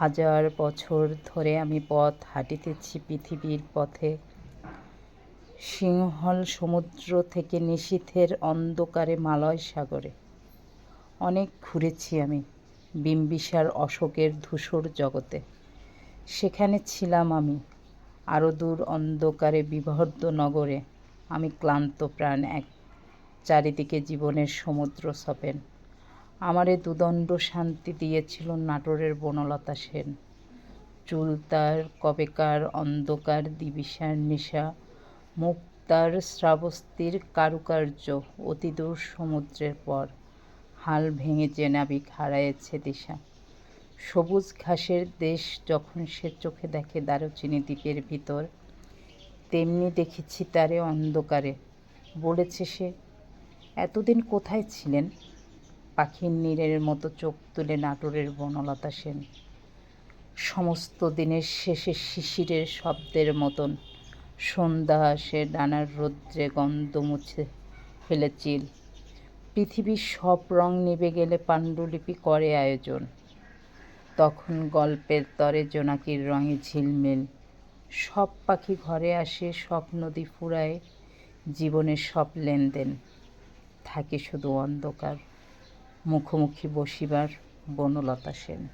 হাজার বছর ধরে আমি পথ হাঁটিতেছি পৃথিবীর পথে, সিংহল সমুদ্র থেকে নিশীথের অন্ধকারে মালয় সাগরে। অনেক ঘুরেছি আমি বিম্বিসার অশোকের ধূসর জগতে। সেখানে ছিলাম আমি, আরও দূর অন্ধকারে বিবর্ধ নগরে। আমি ক্লান্ত প্রাণ এক, চারিদিকে জীবনের সমুদ্র সপেন। আমারে দুদণ্ড শান্তি দিয়েছিল নাটোরের বনলতা সেন। চুল তার কবেকার অন্ধকার দিবিসার নিশা, মুখ তার শ্রাবস্তির কারুকার্য। অতিদূর সমুদ্রের পর হাল ভেঙে যে নাবিক হারায়েছে দিশা। সবুজ ঘাসের দেশ যখন সে চোখে দেখে দারুচিনি দ্বীপের ভিতর, তেমনি দেখেছি তারে অন্ধকারে। বলেছে সে, এতদিন কোথায় ছিলেন? পাখির নীড়ের মতো চোখ তুলে নাটোরের বনলতা সেন। সমস্ত দিনের শেষে শিশিরের শব্দের মতন সন্ধ্যা আসে, ডানার রৌদ্রে গন্ধ মুছে ফেলে চিল। পৃথিবীর সব রং নিভে গেলে পাণ্ডুলিপি করে আয়োজন। তখন গল্পের তরে জোনাকির রঙে ঝিলমিল। সব পাখি ঘরে আসে, সব নদী ফুরায়, জীবনের সব লেনদেন। থাকে শুধু অন্ধকার, মুখোমুখি বসিবার বনলতা সেন।